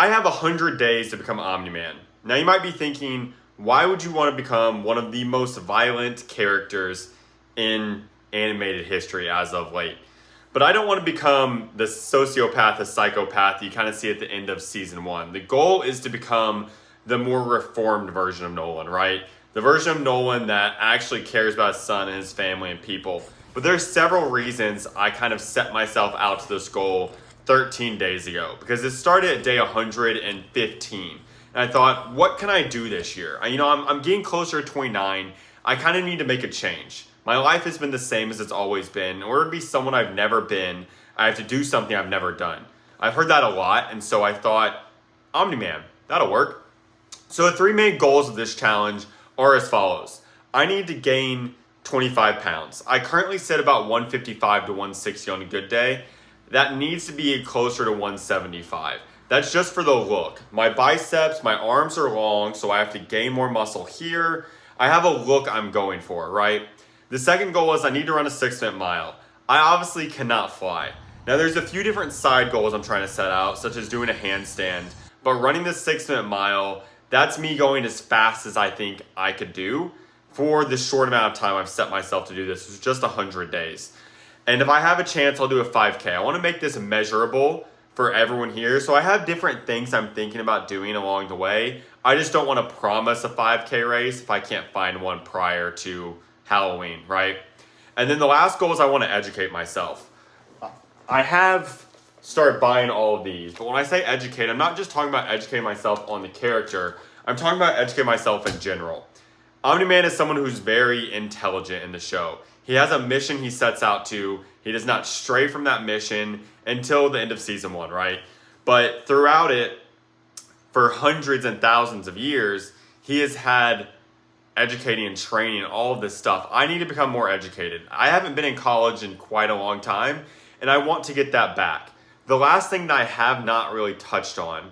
I have 100 days to become Omni-Man. Now you might be thinking, why would you want to become one of the most violent characters in animated history as of late? But I don't want to become the sociopath, the psychopath you kind of see at the end of season 1. The goal is to become the more reformed version of Nolan, right? The version of Nolan that actually cares about his son and his family and people. But there's several reasons I kind of set myself out to this goal 13 days ago, because it started at day 115. And I thought, what can I do this year? I'm getting closer to 29. I kind of need to make a change. My life has been the same as it's always been. In order to be someone I've never been, I have to do something I've never done. I've heard that a lot, and so I thought, Omni-Man, that'll work. So the 3 main goals of this challenge are as follows. I need to gain 25 pounds. I currently sit about 155 to 160 on a good day. That needs to be closer to 175. That's just for the look. My biceps, my arms are long, so I have to gain more muscle here. I have a look I'm going for, right? The second goal is I need to run a 6-minute mile. I obviously cannot fly. Now there's a few different side goals I'm trying to set out, such as doing a handstand, but running this 6-minute mile, that's me going as fast as I think I could do for the short amount of time I've set myself to do this. It's just 100 days. And if I have a chance, I'll do a 5K. I want to make this measurable for everyone here. So I have different things I'm thinking about doing along the way. I just don't want to promise a 5K race if I can't find one prior to Halloween, right? And then the last goal is I want to educate myself. I have started buying all of these, but when I say educate, I'm not just talking about educating myself on the character. I'm talking about educating myself in general. Omni-Man is someone who's very intelligent in the show. He has a mission he sets out to. He does not stray from that mission until the end of season 1, right? But throughout it, for hundreds and thousands of years, he has had educating and training, all of this stuff. I need to become more educated. I haven't been in college in quite a long time, and I want to get that back. The last thing that I have not really touched on,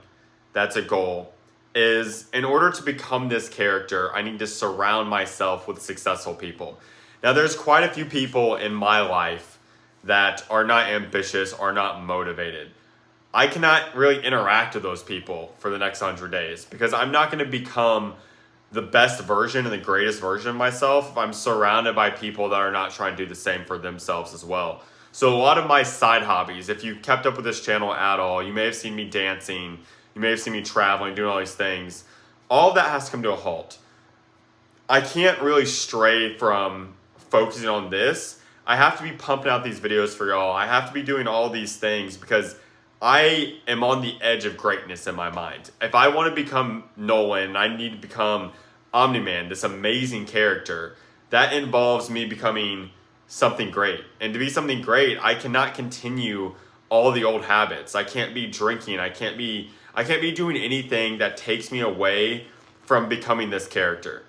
that's a goal, is in order to become this character, I need to surround myself with successful people. Now, there's quite a few people in my life that are not ambitious, are not motivated. I cannot really interact with those people for the next 100 days because I'm not going to become the best version and the greatest version of myself if I'm surrounded by people that are not trying to do the same for themselves as well. So a lot of my side hobbies, if you've kept up with this channel at all, you may have seen me dancing, you may have seen me traveling, doing all these things. All of that has to come to a halt. I can't really stray from focusing on this. I have to be pumping out these videos for y'all. I have to be doing all these things because I am on the edge of greatness in my mind. If I want to become Nolan, I need to become Omni-Man, this amazing character. That involves me becoming something great. And to be something great, I cannot continue all the old habits. I can't be drinking. I can't be doing anything that takes me away from becoming this character.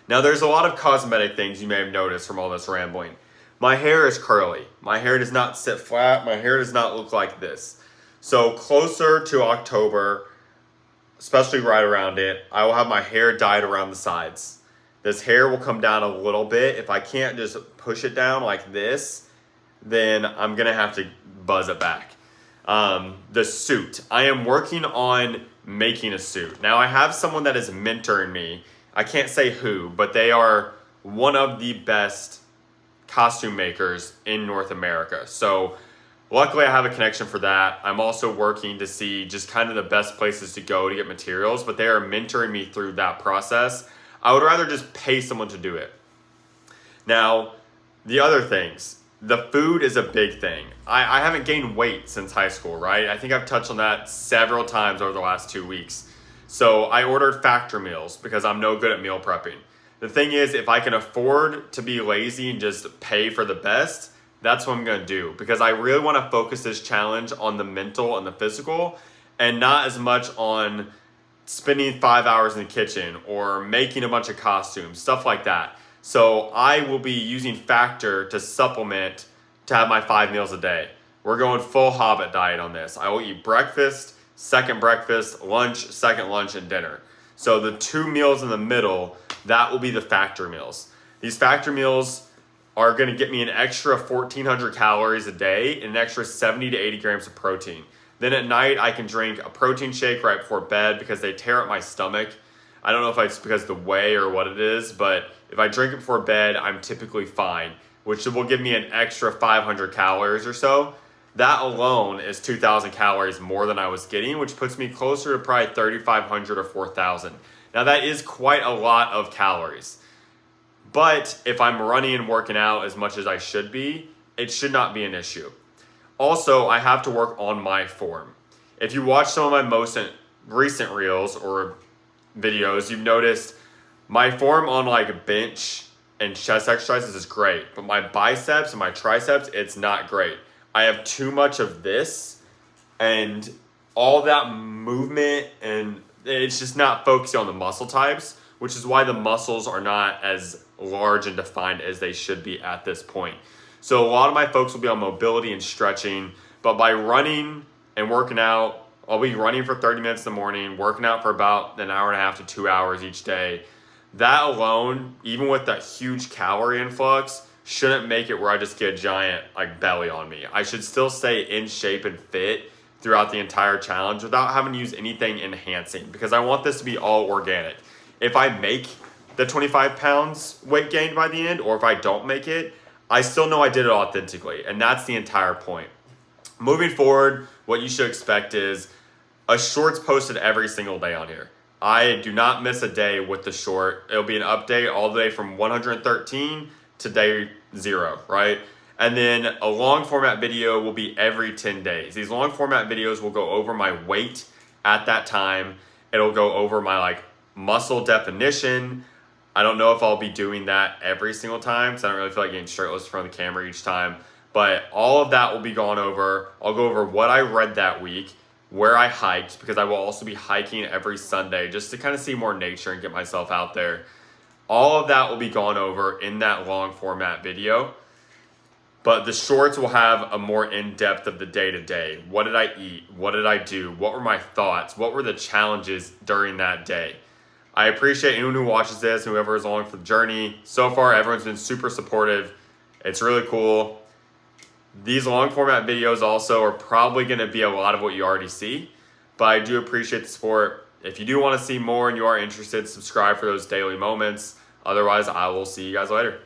Now, there's a lot of cosmetic things you may have noticed from all this rambling. My hair is curly. My hair does not sit flat. My hair does not look like this. So closer to October, especially right around it, I will have my hair dyed around the sides. This hair will come down a little bit. If I can't just push it down like this, then I'm going to have to buzz it back. The suit. I am working on making a suit. Now, I have someone that is mentoring me. I can't say who, but they are one of the best costume makers in North America. So luckily I have a connection for that. I'm also working to see just kind of the best places to go to get materials, but they are mentoring me through that process. I would rather just pay someone to do it. Now, the other things, the food is a big thing. I haven't gained weight since high school, right? I think I've touched on that several times over the last 2 weeks. So I ordered factor meals because I'm no good at meal prepping. The thing is, if I can afford to be lazy and just pay for the best, that's what I'm going to do because I really want to focus this challenge on the mental and the physical and not as much on spending 5 hours in the kitchen or making a bunch of costumes, stuff like that. So I will be using Factor to supplement to have my 5 meals a day. We're going full Hobbit diet on this. I will eat breakfast, second breakfast, lunch, second lunch, and dinner. So the 2 meals in the middle, that will be the Factor meals. These Factor meals are going to get me an extra 1,400 calories a day and an extra 70 to 80 grams of protein. Then at night, I can drink a protein shake right before bed because they tear up my stomach. I don't know if it's because of the whey or what it is, but if I drink it before bed, I'm typically fine, which will give me an extra 500 calories or so. That alone is 2,000 calories more than I was getting, which puts me closer to probably 3,500 or 4,000. Now that is quite a lot of calories. But if I'm running and working out as much as I should be, it should not be an issue. Also, I have to work on my form. If you watch some of my most recent reels or videos, you've noticed my form on like bench and chest exercises is great, but my biceps and my triceps, it's not great. I have too much of this and all that movement, and it's just not focusing on the muscle types, which is why the muscles are not as large and defined as they should be at this point. So a lot of my folks will be on mobility and stretching, but by running and working out, I'll be running for 30 minutes in the morning, working out for about an hour and a half to 2 hours each day. That alone, even with that huge calorie influx, shouldn't make it where I just get a giant like belly on me. I should still stay in shape and fit throughout the entire challenge without having to use anything enhancing, because I want this to be all organic. If I make the 25 pounds weight gained by the end, or if I don't make it, I still know I did it authentically, and that's the entire point. Moving forward, what you should expect is a shorts posted every single day on here. I do not miss a day with the short. It'll be an update all the way from 113 to day 0, right? And then a long format video will be every 10 days. These long format videos will go over my weight at that time. It'll go over my like muscle definition. I don't know if I'll be doing that every single time because I don't really feel like getting shirtless in front of the camera each time. But all of that will be gone over. I'll go over what I read that week, where I hiked, because I will also be hiking every Sunday just to kind of see more nature and get myself out there. All of that will be gone over in that long format video. But the shorts will have a more in-depth of the day-to-day. What did I eat? What did I do? What were my thoughts? What were the challenges during that day? I appreciate anyone who watches this, whoever is along for the journey. So far, everyone's been super supportive. It's really cool. These long format videos also are probably going to be a lot of what you already see, but I do appreciate the support. If you do want to see more and you are interested, subscribe for those daily moments. Otherwise, I will see you guys later.